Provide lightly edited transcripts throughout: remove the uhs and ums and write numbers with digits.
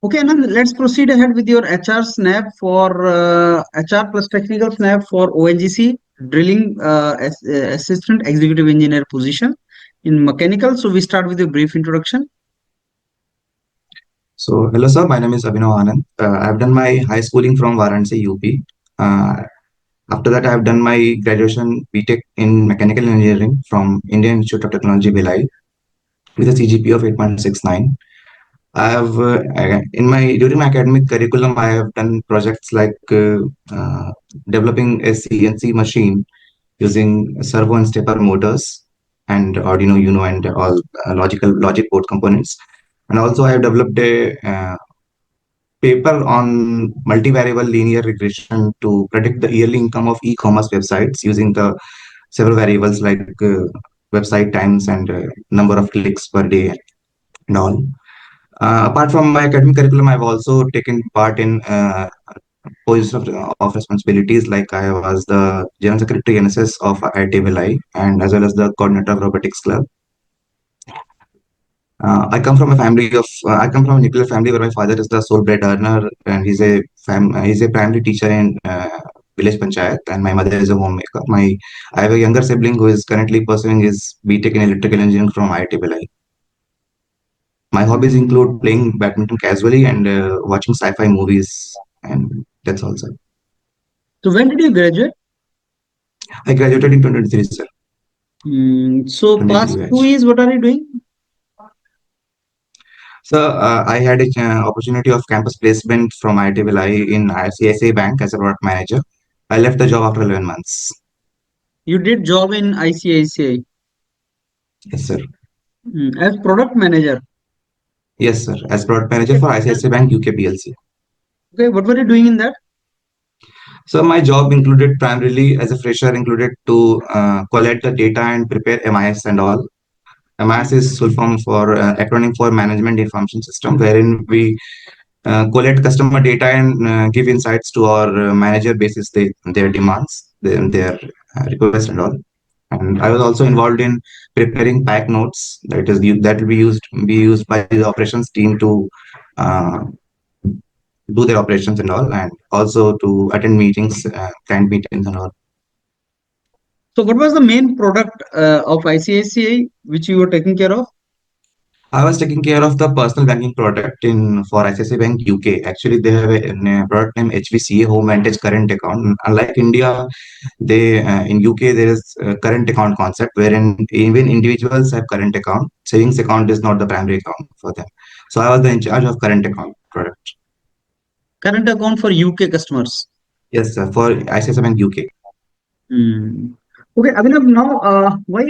Okay, now let's proceed ahead with your HR snap for HR plus technical snap for ONGC drilling assistant executive engineer position in mechanical. So we start with a brief introduction. So, hello sir, my name is Abhinav Anand. I've done my high schooling from Varanasi, UP. Uh, After that, I've done my graduation BTech in mechanical engineering from Indian Institute of Technology, Bhilai, with a CGPA of 8.69. I have in my during my academic curriculum, I have done projects like developing a CNC machine using servo and stepper motors and Arduino Uno and all logic board components. And also, I have developed a paper on multivariable linear regression to predict the yearly income of e-commerce websites using the several variables like website times and number of clicks per day and all. Apart from my academic curriculum, I've also taken part in positions of responsibilities, like I was the General Secretary NSS of IIT and as well as the coordinator of Robotics Club. I come from a nuclear family where my father is the sole bread earner, and he's a primary teacher in village panchayat, and my mother is a homemaker. I have a younger sibling who is currently pursuing his BTech in electrical engineering from IIT. My hobbies include playing badminton casually and watching sci-fi movies, and that's also. So when did you graduate? I graduated in 2023, sir. So past 23 batch. 2 years, what are you doing? So I had a opportunity of campus placement from IIT in ICICI Bank as a product manager. I left the job after 11 months. You did job in ICICI Yes, sir. as product manager. Yes, sir. As product manager Okay, for ICICI Bank UK PLC. okay, what were you doing in that? So my job included primarily as a fresher included to collect the data and prepare MIS and all. MIS is full form for acronym for Management Information System, wherein we collect customer data and give insights to our manager basis their demands, their requests and all. And I was also involved in preparing pack notes that will be used by the operations team to uh, do their operations and all, and also to attend meetings, client meetings and all. So what was the main product of ICICI which you were taking care of? I was taking care of the personal banking product in for ICICI Bank UK. Actually, they have a product named HVCA, Home Vantage Current Account. Unlike India, they in UK there is a current account concept wherein even individuals have current account. Savings account is not the primary account for them. So I was the in charge of current account product. Current account for UK customers. Yes, sir, for ICICI Bank UK. Hmm. Okay, Abhinav, now why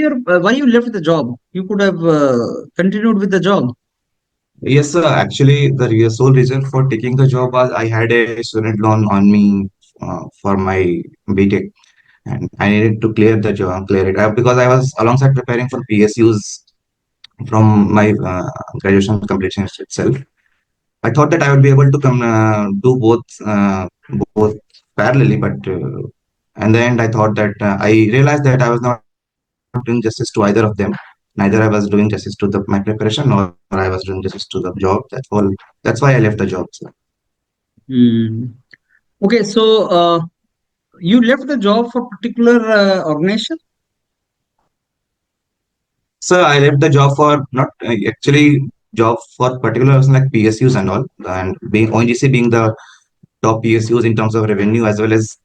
you left the job? You could have continued with the job. Yes, sir. Actually, the sole reason for taking the job was I had a student loan on me for my BTech, and I needed to clear it because I was alongside preparing for PSUs from my graduation completion itself. I thought that I would be able to do both parallelly, but in the end, I thought that I realized that I was not doing justice to either of them. Neither I was doing justice to my preparation, nor I was doing justice to the job. That's why I left the job, sir. Hmm. Okay, so you left the job for particular organization. So I left the job for not actually job for particular person like PSUs and all, and being ONGC being the top PSUs in terms of revenue as well as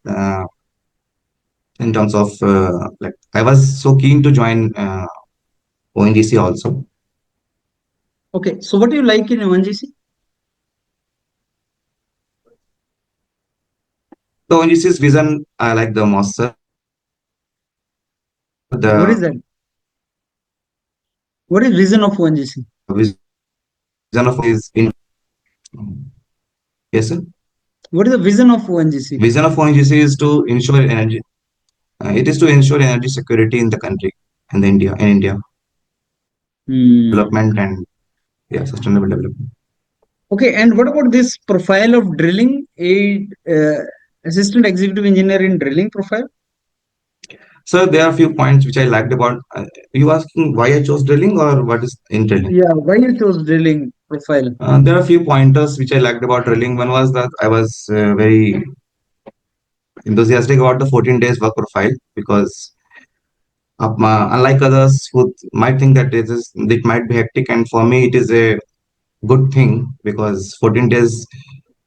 in terms of like I was so keen to join ONGC also. Okay, so what do you like in ONGC? The ONGC's vision I like the most, sir. The What is that? What is vision of ONGC? vision of ONGC is in yes, sir. What is the vision of ONGC? Vision of ONGC is to ensure energy. It is to ensure energy security in the country and India Hmm. development and yeah sustainable development. Okay, and what about this profile of drilling? A assistant executive engineer in drilling profile. So there are a few points which I liked about. You asking why I chose drilling or what is in drilling? Yeah, why you chose drilling? profile? There are a few pointers which I liked about drilling. One was that I was very enthusiastic about the 14 days work profile because unlike others who might think that it might be hectic, and for me it is a good thing because 14 days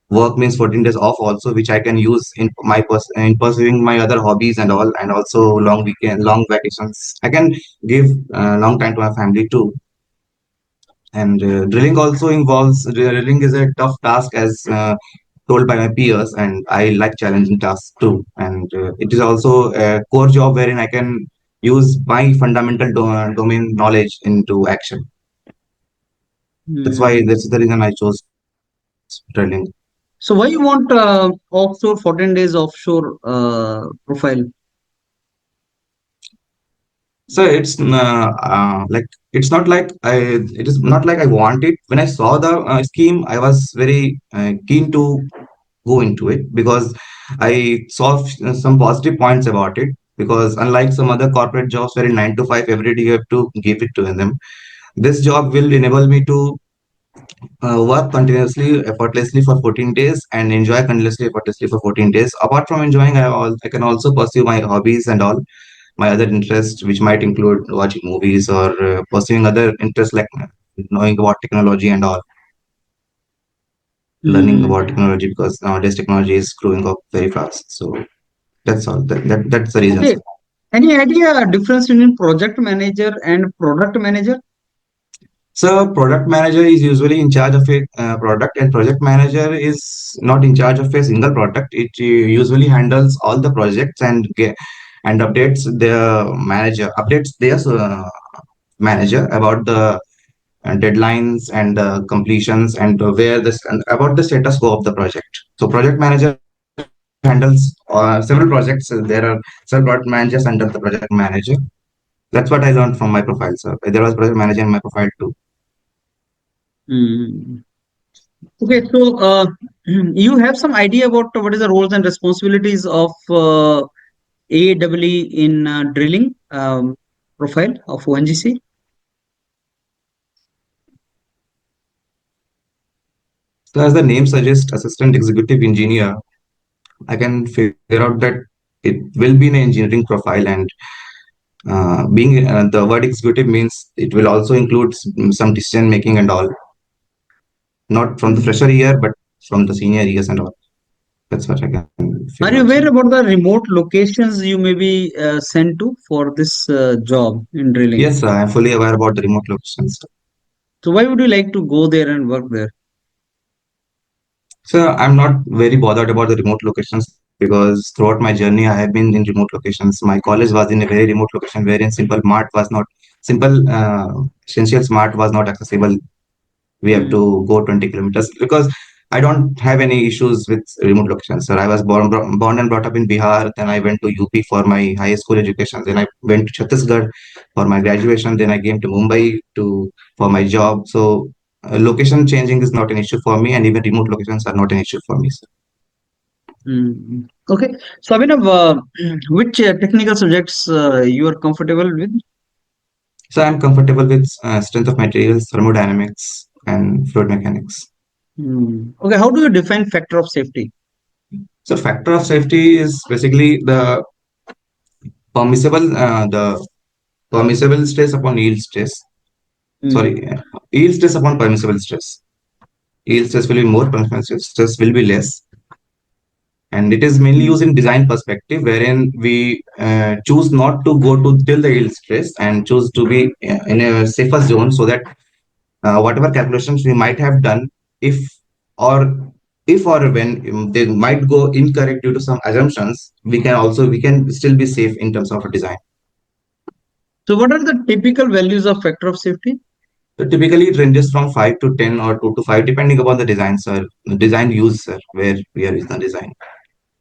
work means 14 days off also, which I can use in in pursuing my other hobbies and all, and also long vacations. I can give long time to my family too. And drilling is a tough task as told by my peers, and I like challenging tasks too. And it is also a core job wherein I can use my fundamental domain knowledge into action. Hmm. That's the reason I chose drilling. So why you want offshore 14 days offshore profile? So it is not like I want it. When I saw the scheme, I was very keen to go into it because I saw some positive points about it. Because unlike some other corporate jobs where in 9 to 5 every day you have to give it to them, this job will enable me to work continuously, effortlessly for 14 days and enjoy continuously, effortlessly for 14 days. Apart from enjoying, I can also pursue my hobbies and all my other interests, which might include watching movies or pursuing other interests like knowing about technology and all, learning Hmm. about technology because nowadays technology is growing up very fast. So that's all. That's the reason, Okay. sir. Any idea difference between project manager and product manager? So product manager is usually in charge of a product, and project manager is not in charge of a single product. It usually handles all the projects and updates their manager about the deadlines and completions and and about the status quo of the project. So project manager handles several projects. There are several project managers under the project manager. That's what I learned from my profile, sir. There was project manager in my profile too. Hmm. Okay, so you have some idea about what is the roles and responsibilities of AEE in drilling profile of ONGC? So as the name suggests, assistant executive engineer, I can figure out that it will be an engineering profile, and being the word executive means it will also include some decision making and all, not from the fresher year, but from the senior years and all. That's what I can figure Are out, you sir. aware about the remote locations you may be sent to for this job in drilling? Yes, sir, I'm fully aware about the remote locations. So why would you like to go there and work there? So I'm not very bothered about the remote locations because throughout my journey I have been in remote locations. My college was in a very remote location wherein simple essential smart was not accessible. We have Hmm. to go 20 kilometers because I don't have any issues with remote locations, sir. I was born and brought up in Bihar. Then I went to UP for my high school education. Then I went to Chhattisgarh for my graduation. Then I came to Mumbai for my job. So location changing is not an issue for me, and even remote locations are not an issue for me, sir. Hmm. Okay, so Abhinav, which technical subjects you are comfortable with? So I'm comfortable with strength of materials, thermodynamics, and fluid mechanics. Hmm. Okay, how do you define factor of safety? So factor of safety is basically the permissible stress upon yield stress. Sorry, Hmm. yield stress upon permissible stress. Yield stress will be more, permissible stress will be less. And it is mainly Hmm. used in design perspective, wherein we choose not to go to till the yield stress and choose to be in a safer zone so that whatever calculations we might have done, if or if or when they might go incorrect due to some assumptions, we can still be safe in terms of a design. So what are the typical values of factor of safety? So typically it ranges from 5 to 10 or 2 to 5 depending upon the design, sir. Design use, sir, where we are using the design.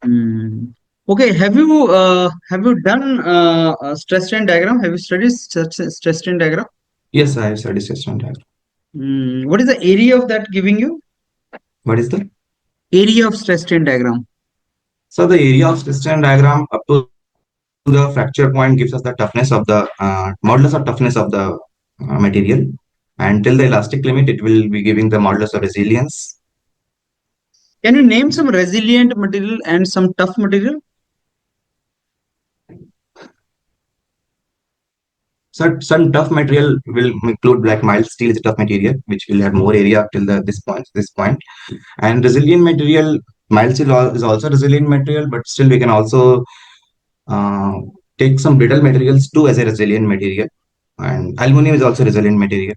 Hmm. Okay, have you done a stress strain diagram? Have you studied stress strain diagram? Yes, I have studied system diagram. Hmm. What is the area of that giving you? What is the Area of stress strain diagram. So the area of system diagram up to the fracture point gives us the toughness of the modulus of toughness of the material. And till the elastic limit, it will be giving the modulus of resilience. Can you name some resilient material and some tough material? So some tough material will include like mild steel is a tough material, which will have more area till this point. And resilient material, mild steel is also resilient material, but still we can also uh, take some brittle materials too as a resilient material. And aluminum is also resilient material.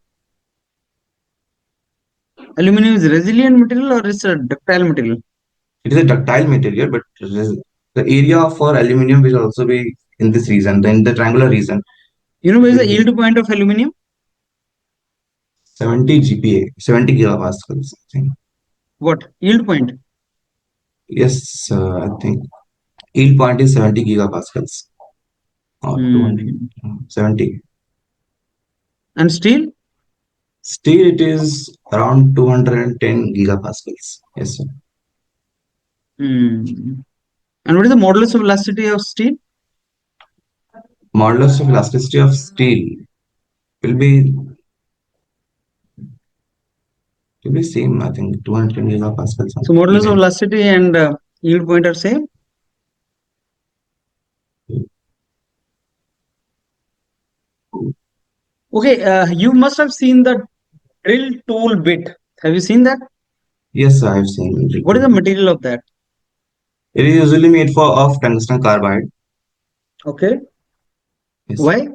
Aluminum is resilient material or is a ductile material? It is a ductile material, but the area for aluminum will also be in this region, in the triangular region. You know where is the yield point of aluminum? 70 GPa, 70 gigapascals, I think. What? Yield point? Yes, I think yield point is 70 gigapascals or 200, 70. And steel? Steel, it is around 210 gigapascals. Yes, sir. And what is the modulus of elasticity of steel? Modulus of elasticity of steel will be same, I think, 210 gigapascals. So modulus of elasticity and yield point are same? Okay, you must have seen the drill tool bit. Have you seen that? Yes, I have seen. What is the material of that? It is usually made of tungsten carbide. Okay. Yes. Why?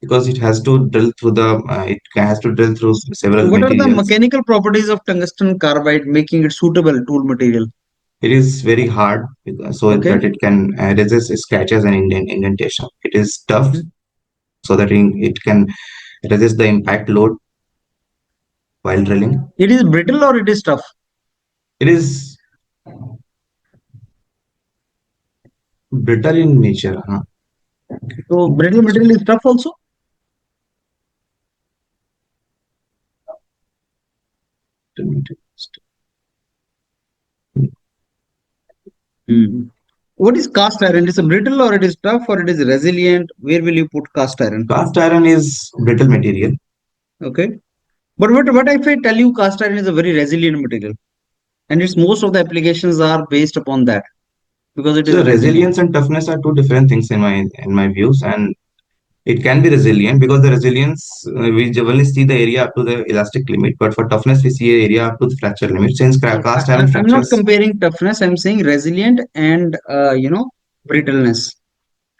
Because it has to drill through several What are the materials. mechanical properties of tungsten carbide making it suitable tool material? It is very hard so that it can resist scratches and indentation. It is tough so that it can resist the impact load while drilling. It is brittle or it is tough? It is brittle in nature. So brittle material is tough also? What is cast iron? Is it brittle or it is tough or it is resilient? Where will you put cast iron? Cast iron is brittle material. Okay. But what if I tell you cast iron is a very resilient material? And its most of the applications are based upon that. Because it is So resilient. resilience and toughness are two different things in my views, and it can be resilient because the resilience we generally see the area up to the elastic limit, but for toughness we see an area up to the fracture limit. Since cast iron I'm not fractures, comparing toughness. I'm saying resilient and brittleness.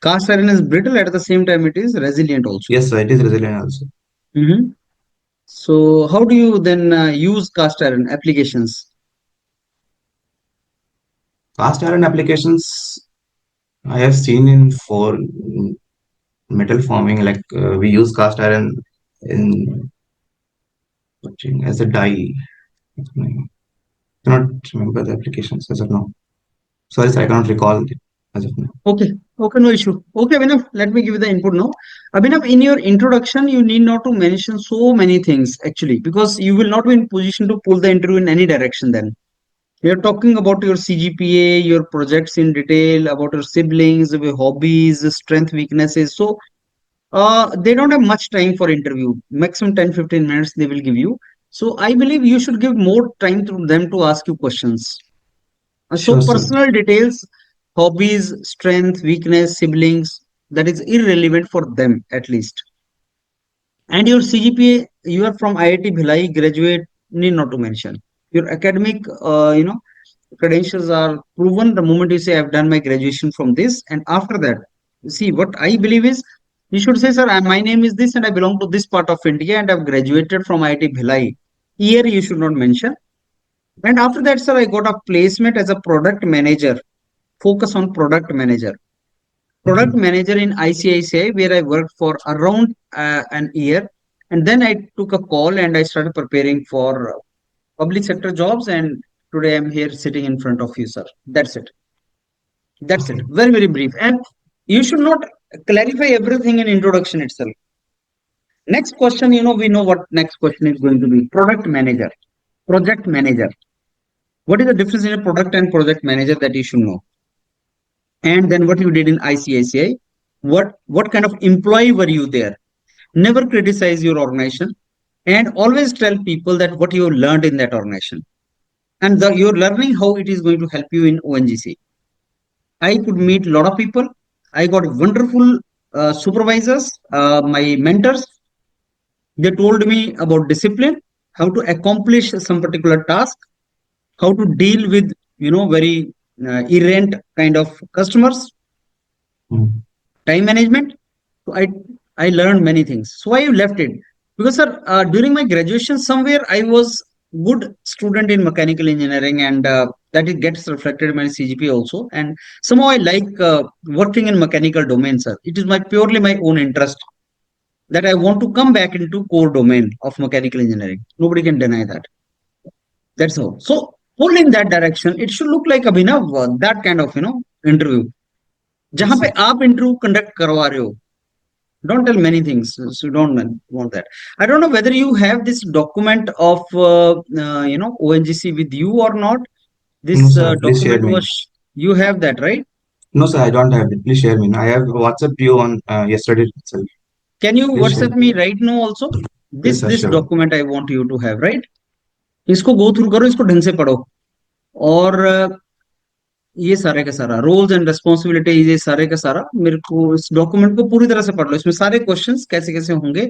Cast iron is brittle, at the same time it is resilient also. yes, sir, it is resilient also. So how do you then use cast iron applications? Cast iron applications I have seen for metal forming, like we use cast iron in as a die. I cannot remember the applications as of now. Sorry, sir, I cannot recall it as of now. Okay, no issue. Okay, Abhinav, let me give you the input now. Abhinav, in your introduction, you need not to mention so many things actually, because you will not be in position to pull the interview in any direction then. You're talking about your CGPA, your projects in detail, about your siblings, your hobbies, strength, weaknesses. So they don't have much time for interview. Maximum 10-15 minutes they will give you. So I believe you should give more time to them to ask you questions. Sure, So sir. personal details, hobbies, strength, weakness, siblings, that is irrelevant for them at least. And your CGPA, you are from IIT Bhilai, graduate, need not to mention. Your academic, credentials are proven the moment you say I've done my graduation from this, and after that, see what I believe is you should say, sir, my name is this and I belong to this part of India and I've graduated from IIT Bhilai. Year you should not mention. And after that, sir, I got a placement as a product manager. Focus on product manager. Product manager in ICICI, where I worked for around an year. And then I took a call and I started preparing for public sector jobs. And today I'm here sitting in front of you, sir. That's it. That's it. Very, very brief. And you should not clarify everything in introduction itself. Next question, we know what next question is going to be. Product manager, project manager. What is the difference in a product and project manager that you should know? And then what you did in ICICI, what kind of employee were you there? Never criticize your organization. and always tell people that what you learned in that organization, and you're learning how it is going to help you in ONGC. I could meet a lot of people. I got wonderful supervisors, my mentors. They told me about discipline, how to accomplish some particular task, how to deal with very errant kind of customers, Mm. time management. So I learned many things. So I left it because, sir, during my graduation, somewhere I was good student in mechanical engineering, and that it gets reflected in my CGP also. And somehow I like working in mechanical domain, sir. It is my purely my own interest that I want to come back into core domain of mechanical engineering. Nobody can deny that. That's all. So pull in that direction. It should look like Abhinav, that kind of interview. Yes, जहां पे sir. आप interview conduct करवा रहे हो, don't tell many things, so you don't want that. I don't know whether you have this document of ONGC with you or not. This No, sir. Please share document me. was, you have that, right? No, sir. I don't have it. Please share me. I have WhatsApp you on yesterday itself. Can you Please share. WhatsApp me right now also? Yes, this sir. this Sure. document I want you to have, right? इसको go through करो, इसको ढंग से पढ़ो, और ये सारे का सारा रोल्स एंड रेस्पॉन्सिबिलिटीज, ये सारे का सारा मेरे को इस डॉक्यूमेंट को पूरी तरह से पढ़ लो. इसमें सारे क्वेश्चंस कैसे कैसे होंगे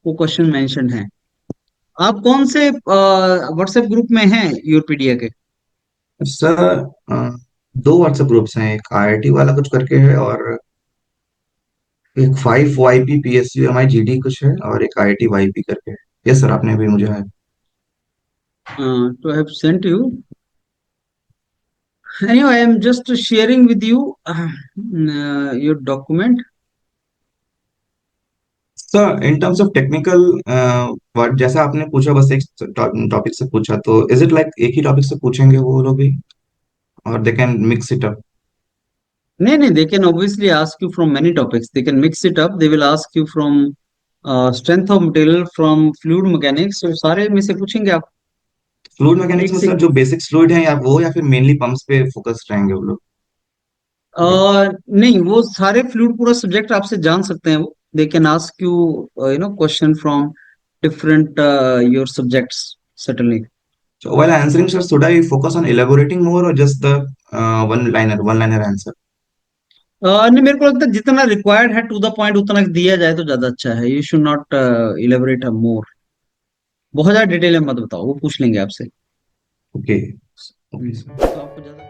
वो क्वेश्चन मेंशन है. आप कौन से व्हाट्सएप ग्रुप में हैं यूरपीडिया के? सर, दो व्हाट्सएप ग्रुप्स हैं, एक आईआईटी वाला कुछ करके है और एक 5 YP PSU MI GD कुछ है और एक IIT YP करके है. यस सर, आपने भी मुझे है. To have sent you. Anyway, I am just sharing with you your document. Sir, in terms of technical word, जैसा आपने पूछा बस एक टॉपिक से पूछा, तो इज इट लाइक एक ही टॉपिक से पूछेंगे वो लोग भी, और they can mix it up? नहीं नहीं, they can obviously ask you from many topics. They can mix it up. They will ask you from strength of material, from fluid mechanics. So सारे में से पूछेंगे आप फ्लूइड मैकेनिक्स एक में से. सर जो बेसिक फ्लूइड है या वो, या फिर मेनली पंप्स पे फोकस रहेंगे वो लोग? नहीं, वो सारे फ्लूइड पूरा सब्जेक्ट आपसे जान सकते हैं वो. They can ask you question from different your subjects, certainly. So while answering, sir, should I focus on elaborating more or just the one liner answer? नहीं, मेरे को लगता है जितना रिक्वायर्ड है टू द पॉइंट उतना दिया जाए तो ज्यादा अच्छा है. यू शुड नॉट इलेबोरेट मोर. बहुत ज्यादा डिटेल में मत बताओ, वो पूछ लेंगे आपसे. Okay. Okay, sir. तो आपको ज्यादा